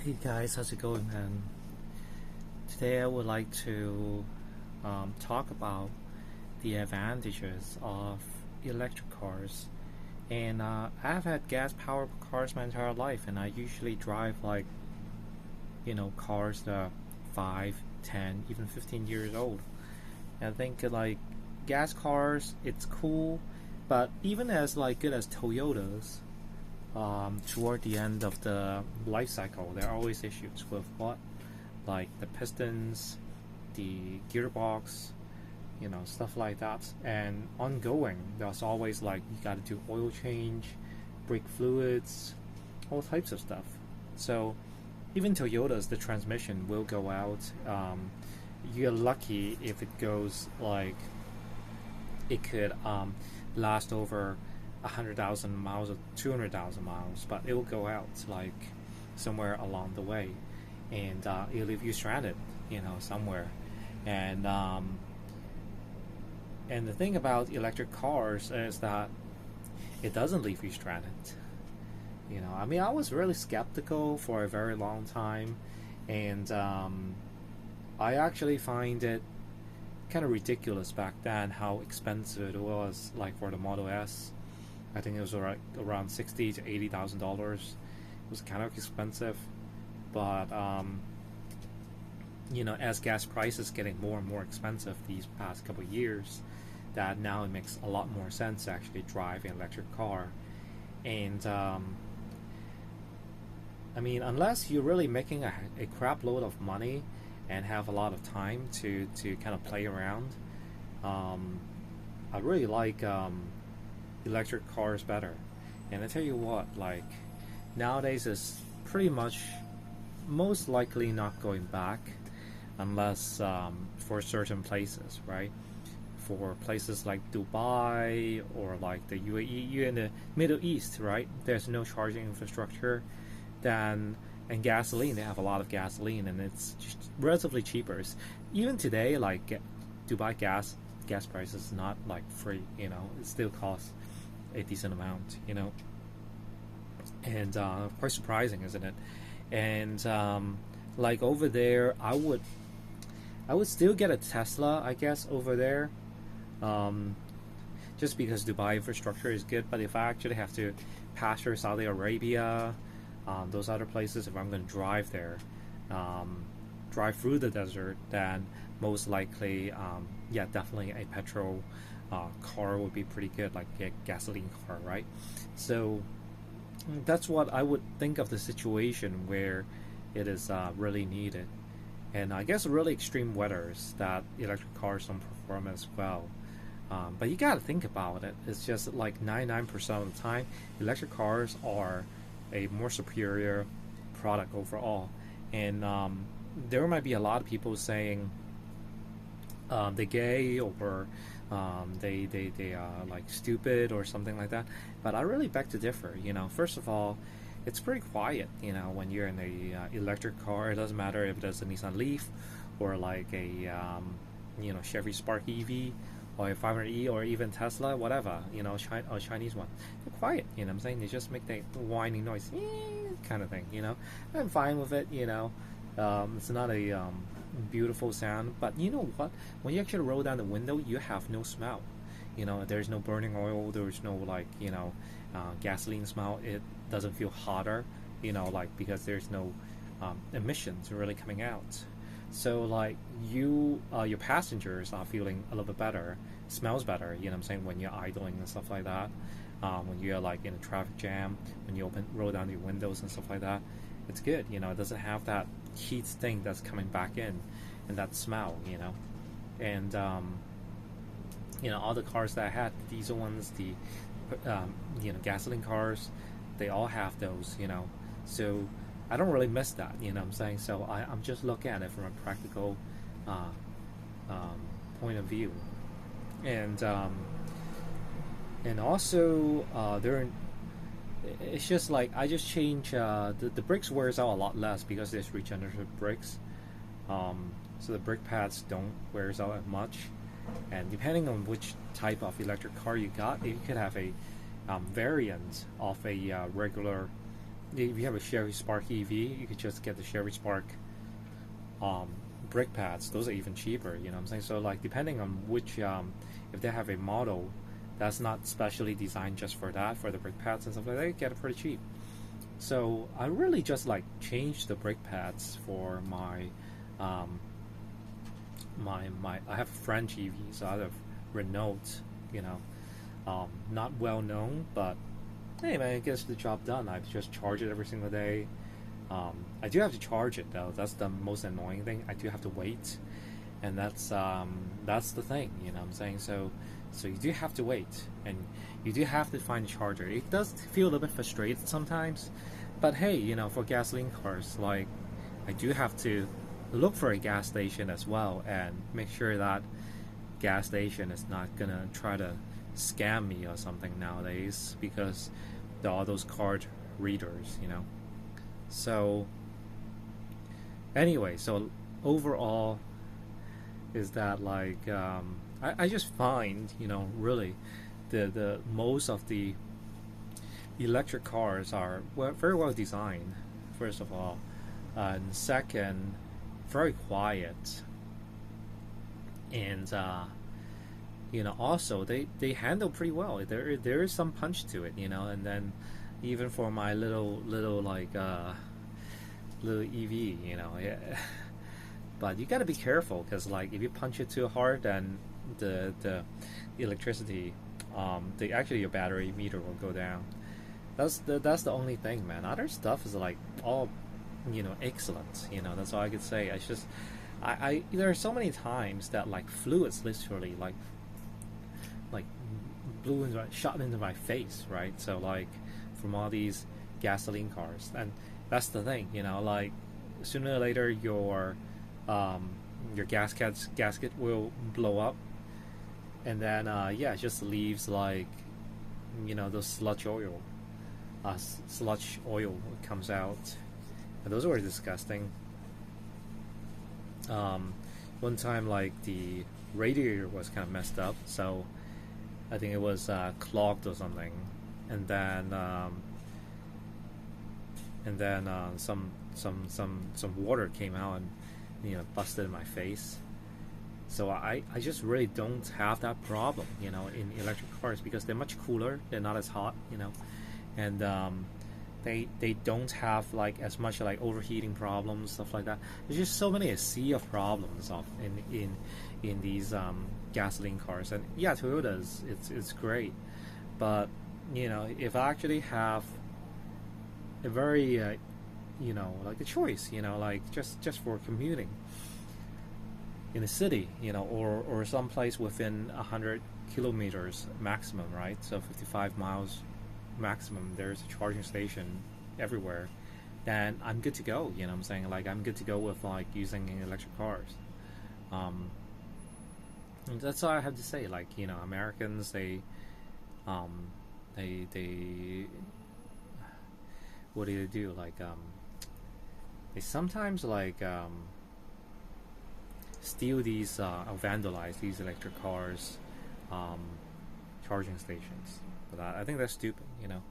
Hey guys, how's it going, man? Today I would like to talk about the advantages of electric cars. And I've had gas-powered cars my entire life, and I usually drive cars that are 5, 10, even 15 years old. And I think gas cars, it's cool, but even as good as Toyotas, toward the end of the life cycle, there are always issues with what, like the pistons, the gearbox, stuff like that. And ongoing, there's always you got to do oil change, brake fluids, all types of stuff. So even Toyotas, the transmission will go out. You're lucky if it goes it could last over 100,000 miles or 200,000 miles, but it will go out somewhere along the way, and it'll leave you stranded, somewhere. And and the thing about electric cars is that it doesn't leave you stranded. I mean, I was really skeptical for a very long time, and I actually find it kind of ridiculous back then how expensive it was, for the Model S. I think it was around $60,000 to $80,000. It was kind of expensive, but as gas prices getting more and more expensive these past couple of years, that now it makes a lot more sense to actually drive an electric car. And I mean, unless you're really making a crap load of money and have a lot of time to kind of play around, I really like electric cars better. And I tell you what, nowadays is pretty much most likely not going back unless for certain places, right? For places like Dubai or the UAE, you in the Middle East, right? There's no charging infrastructure. Then and gasoline, they have a lot of gasoline, and it's just relatively cheaper. Even today, Dubai gas price is not free. It still costs a decent amount. And quite surprising, isn't it? And over there, I would still get a Tesla, I guess, over there, just because Dubai infrastructure is good. But if I actually have to pass through Saudi Arabia, those other places, if I'm going to drive there, drive through the desert, then most likely, yeah, definitely a petrol car would be pretty good, like a gasoline car, right? So that's what I would think of the situation where it is really needed. And I guess really extreme weathers that electric cars don't perform as well. But you gotta think about it. It's just 99% of the time, electric cars are a more superior product overall. And there might be a lot of people saying they're gay, or they are stupid or something like that. But I really beg to differ. First of all, it's pretty quiet. When you're in a electric car, it doesn't matter if it's a Nissan Leaf or a Chevy Spark EV or a 500e or even Tesla, whatever, or Chinese one. They're quiet, what I'm saying? They just make that whining noise, kind of thing, I'm fine with it, it's not a beautiful sound, but you know what? When you actually roll down the window, you have no smell. There's no burning oil, there's no gasoline smell. It doesn't feel hotter, because there's no emissions really coming out. So your passengers are feeling a little bit better, smells better. What I'm saying, when you're idling and stuff like that, when you're in a traffic jam, when you roll down your windows and stuff like that, it's good. It doesn't have that heat thing that's coming back in, and that smell. And all the cars that I had, the diesel ones, the gasoline cars, they all have those. So I don't really miss that, what I'm saying? So I'm just looking at it from a practical point of view. And also, it's just I just change, the brakes wears out a lot less because there's regenerative brakes. So the brake pads don't wears out as much. And depending on which type of electric car you got, you could have a variant of a regular if you have a Chevy Spark EV, you could just get the Chevy Spark um, brake pads. Those are even cheaper. You know what I'm saying? So like depending on which, if they have a model that's not specially designed just for that, for the brake pads and stuff like that, you get it pretty cheap. So I really just like changed the brake pads for my um, my I have French EVs out of Renault. You know, not well known, but hey man, it gets the job done. I just charge it every single day. I do have to charge it though. That's the most annoying thing. I do have to wait, and that's the thing. You know what I'm saying? So you do have to wait, and you do have to find a charger. It does feel a little bit frustrated sometimes, but hey, you know, for gasoline cars, like I do have to look for a gas station as well, and make sure that gas station is not gonna try to scam me or something nowadays because there are those card readers, you know. So anyway, so overall is that like I just find, you know, really the most of the electric cars are very well designed, first of all, and second, very quiet, and you know, also they handle pretty well. There is some punch to it, you know. And then even for my little like little EV, you know, yeah. But you got to be careful because like if you punch it too hard, then the electricity, the actually your battery meter will go down. That's the only thing, man. Other stuff is like all, you know, excellent. You know, that's all I could say. It's just I there are so many times that like fluids literally like shot into my face, right? So like from all these gasoline cars, and that's the thing, you know, like sooner or later your gasket will blow up, and then yeah, it just leaves like, you know, those sludge oil comes out, and those were disgusting. One time like the radiator was kind of messed up, so I think it was clogged or something, and then some water came out and, you know, busted in my face. So I just really don't have that problem, you know, in electric cars because they're much cooler. They're not as hot, you know, and they don't have like as much like overheating problems, stuff like that. There's just so many a sea of problems in these gasoline cars. And yeah, Toyota's it's great, but you know, if I actually have a very you know, like a choice, you know, like just for commuting in a city, you know, or someplace within 100 kilometers maximum, right? So 55 miles maximum, there's a charging station everywhere, then I'm good to go. You know what I'm saying? Like I'm good to go with like using electric cars. And that's all I have to say. Like, you know, Americans, um, they what do they do? Like they sometimes like steal these or vandalize these electric cars um, charging stations. But I think that's stupid. You know,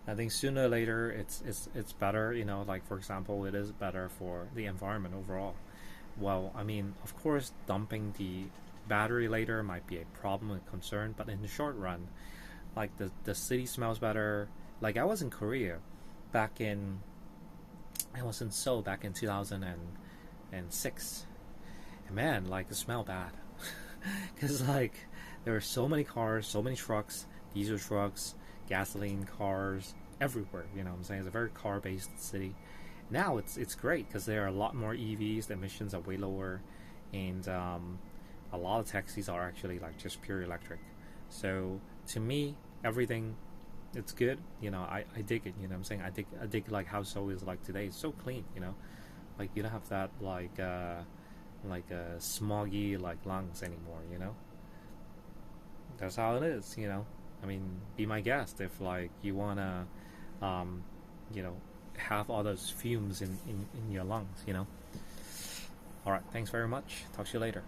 I think sooner or later it's better. You know, like for example, it is better for the environment overall. Well, I mean, of course, dumping the battery later might be a problem and concern, but in the short run, like the city smells better. Like I was in Korea back in I was in Seoul back in 2006, and man, like it smelled bad because like there were so many cars, so many trucks, diesel trucks, gasoline cars everywhere. You know what I'm saying? It's a very car-based city. Now it's great because there are a lot more EVs. The emissions are way lower, and a lot of taxis are actually like just pure electric. So to me, everything it's good. You know, I dig it. You know what I'm saying? I dig like how Seoul is like today. It's so clean. You know, like you don't have that like smoggy like lungs anymore. You know, that's how it is. You know, I mean, be my guest if like you wanna, you know, have all those fumes in your lungs. You know. All right. Thanks very much. Talk to you later.